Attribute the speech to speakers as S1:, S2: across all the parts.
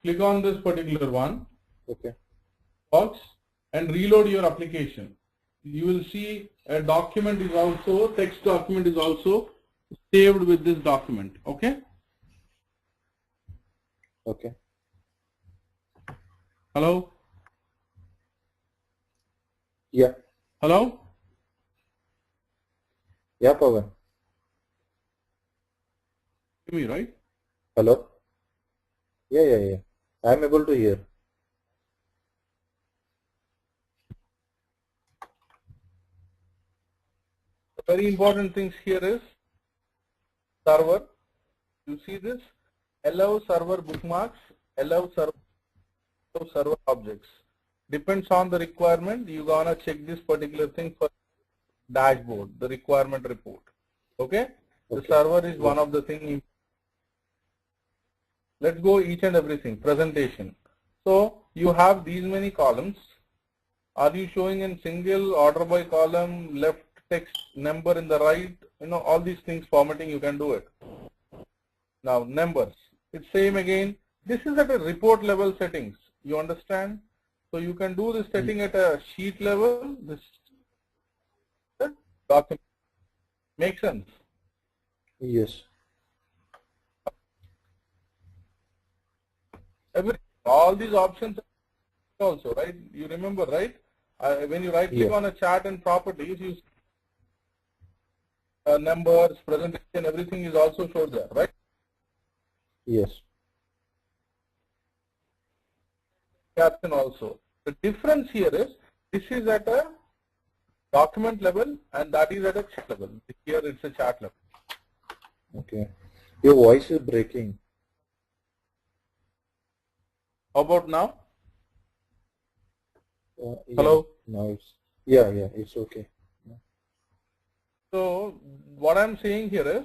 S1: click on this particular one.
S2: Okay.
S1: Box and reload your application. You will see a document is also, text document is also saved with this document. Okay.
S2: Okay.
S1: Hello.
S2: Yeah.
S1: Hello.
S2: Yeah, Pawan.
S1: Hear me, right?
S2: Hello. Yeah. I'm able to hear.
S1: The very important things here is server. You see this? Allow server bookmarks, allow server objects. Depends on the requirement. You gonna check this particular thing for dashboard, the requirement report. Okay? The server is one of the things. Let's go each and everything. Presentation. So you have these many columns. Are you showing in single, order by column, left text, number in the right? You know, all these things, formatting, you can do it. Now numbers, it's same again. This is at a report level settings. You understand? So you can do this setting at a sheet level. This document. Make sense?
S2: Yes.
S1: All these options also, right? You remember, right? When you right click on a chart and properties, you numbers, presentation, everything is also shown there, right?
S2: Yes.
S1: Caption also. The difference here is this is at a document level and that is at a chart level. Here it's a chart level.
S2: Okay. Your voice is breaking.
S1: How about now?
S2: Yeah,
S1: Hello?
S2: now it's, yeah, it's okay.
S1: So what I'm saying here is,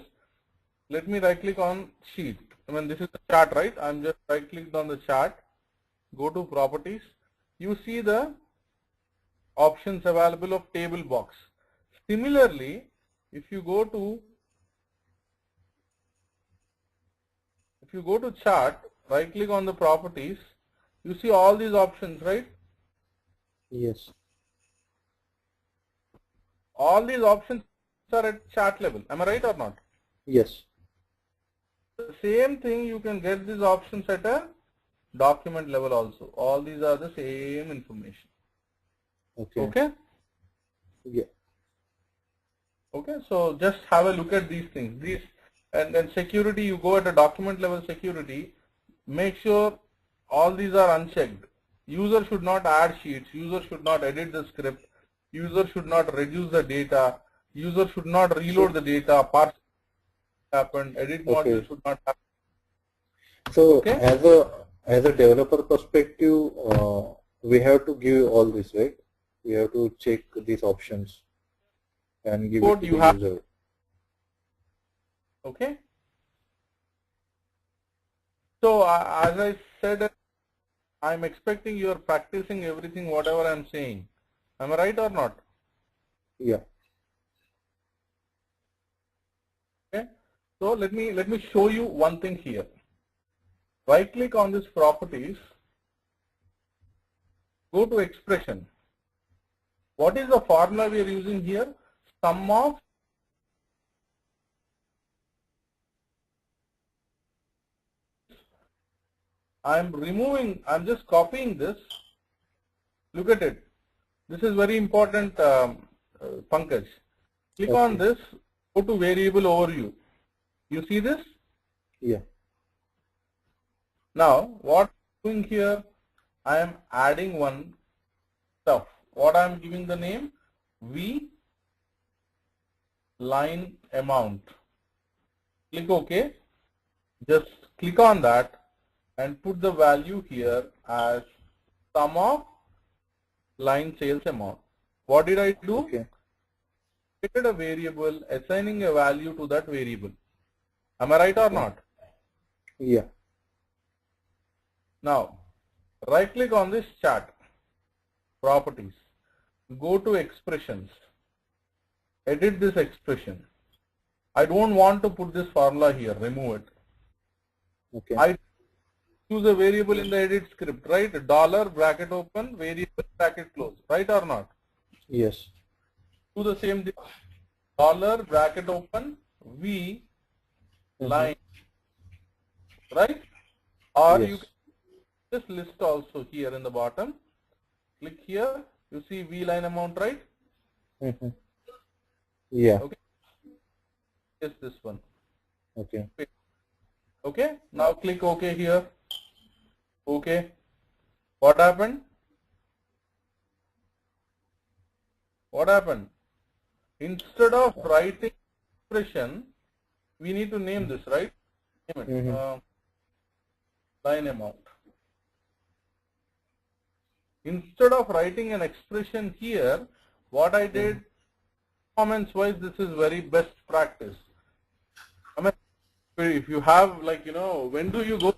S1: let me right click on sheet. I mean, this is the chart, right? I'm just right clicked on the chart. Go to properties. You see the options available of table box. Similarly, if you go to chart, right click on the properties, you see all these options, right?
S2: Yes.
S1: All these options are at chart level. Am I right or not?
S2: Yes.
S1: The same thing, you can get these options at a document level also. All these are the same information. Okay?
S2: Yeah.
S1: Okay, so just have a look at these things. These and then security, you go at a document level security, make sure all these are unchecked. User should not add sheets, user should not edit the script, user should not reduce the data, user should not reload the data, parts happen, edit module should not happen.
S2: So as a developer perspective, we have to give all this, right? We have to check these options and give it to the user.
S1: Okay. So as I said, I'm expecting you are practicing everything whatever I'm saying. Am I right or not?
S2: Yeah.
S1: Okay. So let me show you one thing here. Right click on this properties. Go to expression. What is the formula we are using here? Sum of I'm just copying this. Look at it. This is very important, Pankaj. Click on this, go to variable overview. You see this?
S2: Yeah.
S1: Now, what I'm doing here, I am adding one stuff. What I am giving the name? V line amount. Click OK. Just click on that and put the value here as sum of line sales amount. What did I do? Created a variable, assigning a value to that variable. Am I right or not?
S2: Yeah.
S1: Now, right click on this chart, properties, go to expressions, edit this expression. I don't want to put this formula here, remove it. I use a variable in the edit script, right? Dollar bracket open, variable bracket close, right or not?
S2: Yes.
S1: Do the same thing. Dollar bracket open, V line, right? Or
S2: Yes.
S1: you can just list also here in the bottom. Click here. You see V line amount, right?
S2: Yeah.
S1: Okay. Just this one.
S2: Okay.
S1: Okay. Now click OK here. Okay. What happened? What happened? Instead of writing expression, we need to name this, right? Name it. Line amount. Instead of writing an expression here, what I did, performance wise, this is very best practice. I mean, if you have, like, when do you go?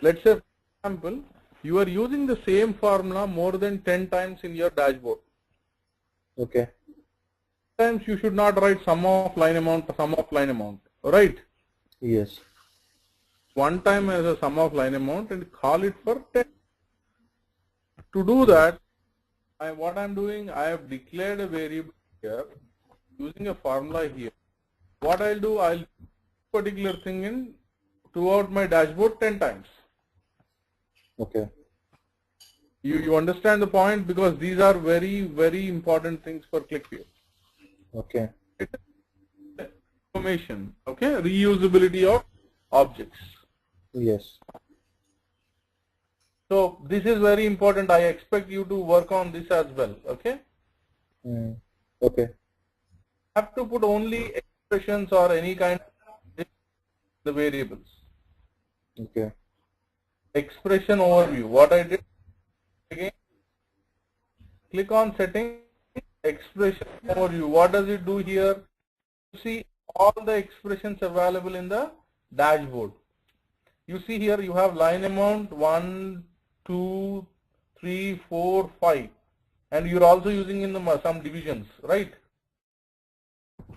S1: Let's say, for example, you are using the same formula more than 10 times in your dashboard.
S2: Okay.
S1: Sometimes you should not write sum of line amount, right?
S2: Yes.
S1: One time as a sum of line amount and call it for 10. To do that, what I'm doing, I have declared a variable here using a formula here. What I'll do, I'll particular thing in throughout my dashboard 10 times.
S2: Okay.
S1: You understand the point, because these are very, very important things for ClickView.
S2: Okay.
S1: Information, okay, reusability of objects.
S2: Yes.
S1: So this is very important. I expect you to work on this as well, okay?
S2: Okay.
S1: Have to put only expressions or any kind of the variables.
S2: Okay.
S1: Expression overview. What I did again, click on setting, expression overview. What does it do here? You see all the expressions available in the dashboard. You see here you have line amount 1, 2, 3, 4, 5, and you're also using in the some divisions, right?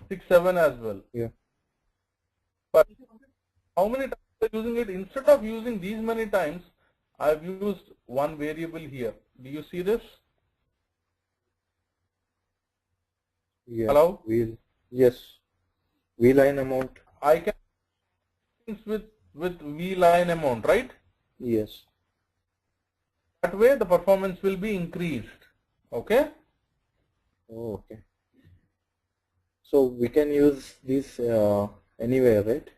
S1: 6, 7 as well.
S2: Yeah.
S1: But how many times are you using it? Instead of using these many times, I've used one variable here. Do you see this?
S2: Yeah.
S1: Hello?
S2: Yes. V line amount.
S1: I can things with V line amount, right?
S2: Yes.
S1: That way the performance will be increased. Okay?
S2: Oh, okay. So we can use this anywhere, right?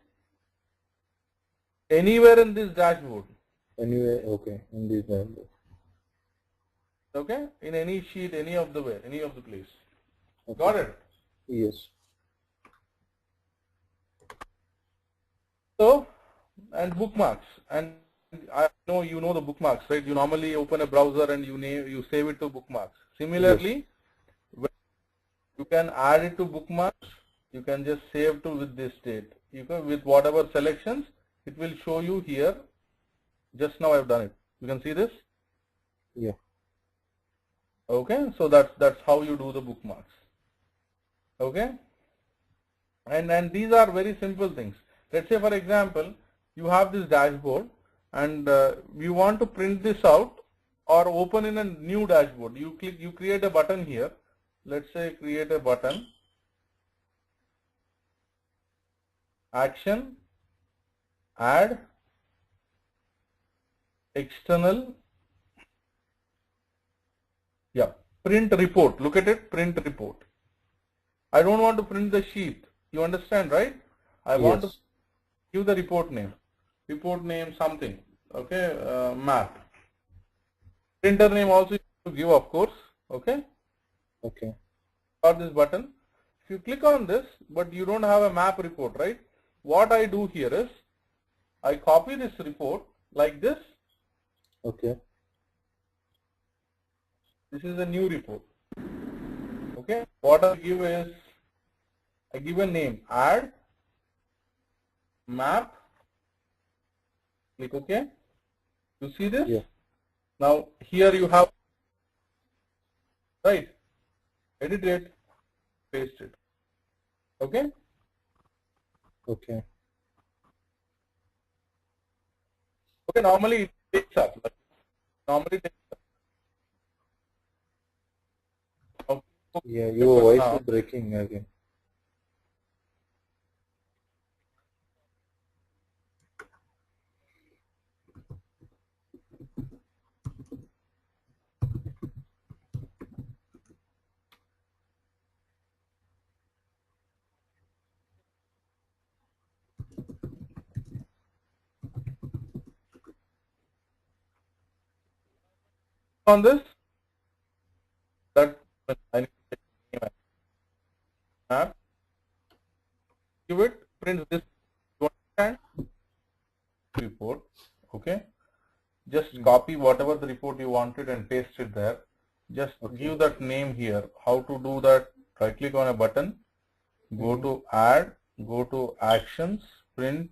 S1: Anywhere in this dashboard.
S2: Anywhere, okay, in this dashboard.
S1: Okay? In any sheet, any of the place.
S2: Okay.
S1: Got it?
S2: Yes.
S1: So, and bookmarks. And I know you know the bookmarks, right? You normally open a browser and you save it to bookmarks. Similarly, yes, you can add it to bookmarks. You can just save to with this state. You can, with whatever selections, it will show you here. Just now I've done it. You can see this.
S2: Yeah.
S1: Okay. So that's how you do the bookmarks. Okay. And these are very simple things. Let's say, for example, you have this dashboard and you want to print this out or open in a new dashboard. You create a button here. Let's say create a button, action, add, external, yeah, print report. Look at it, print report. I don't want to print the sheet. You understand, right? I want to give the report name something, okay, map. Printer name also you have to give, of course, okay.
S2: Okay.
S1: Or this button. If you click on this, but you don't have a map report, right? What I do here is, I copy this report like this.
S2: Okay.
S1: This is a new report. Okay. What I give is, I give a name, add, map, click OK. You see this?
S2: Yeah.
S1: Now here you have, right, edit it, paste it. Okay.
S2: Okay.
S1: Normally it takes up. Normally it takes up.
S2: Yeah, your voice is breaking again.
S1: On this, that I need to check map. Give it, print this. You understand? Report. Okay. Just copy whatever the report you wanted and paste it there. Just give that name here. How to do that? Right click on a button, go to add, go to actions, print,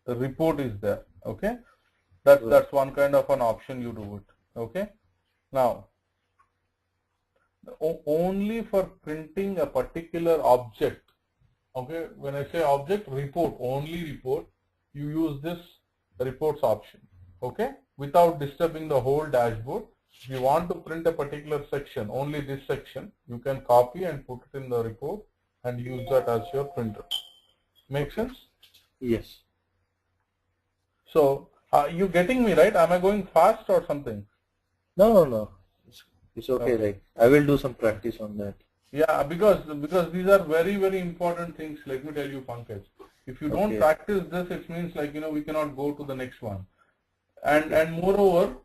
S1: the report is there. Okay. That's one kind of an option you do it. Okay. Now, only for printing a particular object. Okay. When I say object, report, only report, you use this reports option. Okay. Without disturbing the whole dashboard. If you want to print a particular section, only this section, you can copy and put it in the report and use that as your printer. Make sense?
S2: Yes.
S1: So, are you getting me right? Am I going fast or something?
S2: No. It's okay. Like I will do some practice on that.
S1: Yeah, because these are very, very important things. Let me tell you, Pankaj. If you don't practice this, it means like, you know, we cannot go to the next one. And moreover,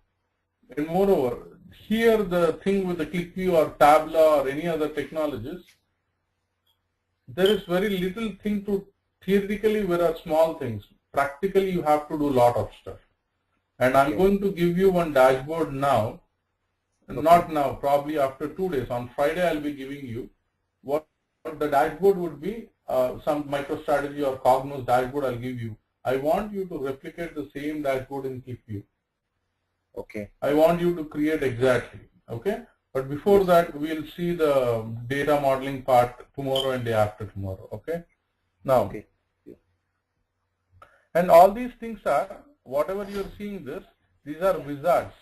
S1: here the thing with the ClickView or Tableau or any other technologies, there is very little thing to theoretically there are small things. Practically you have to do a lot of stuff. And I'm going to give you one dashboard now. Not now, probably after 2 days. On Friday I'll be giving you what the dashboard would be, some MicroStrategy or Cognos dashboard I'll give you. I want you to replicate the same dashboard in ClickView.
S2: Okay.
S1: I want you to create exactly. Okay. But before that, we'll see the data modeling part tomorrow and day after tomorrow. Okay. Now, and all these things are, whatever you're seeing this, these are wizards.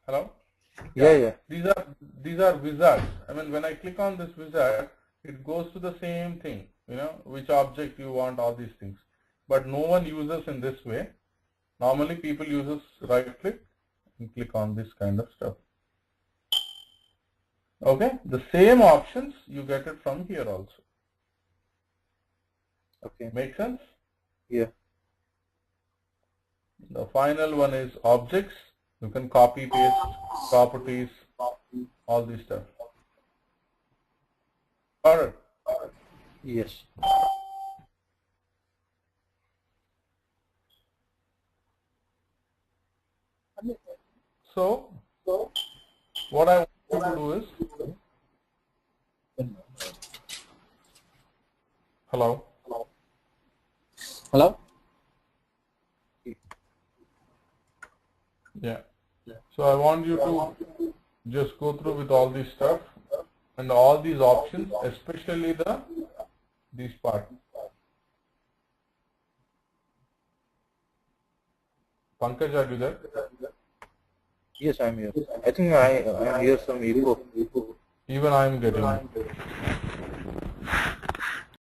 S1: Hello?
S2: Yeah.
S1: These are wizards. I mean, when I click on this wizard, it goes to the same thing, you know, which object you want, all these things. But no one uses in this way. Normally people uses right click and click on this kind of stuff. Okay, the same options you get it from here also.
S2: Okay.
S1: Make sense?
S2: Yeah.
S1: The final one is objects. You can copy, paste, properties, all this stuff. Alright.
S2: Yes.
S1: So what I want to do is, hello?
S3: Hello?
S1: Yeah. So I want you to just go through with all this stuff and all these options, especially this part. Pankaj, are you there?
S2: Yes, I'm here. I think I hear some echo.
S1: Even I am getting it.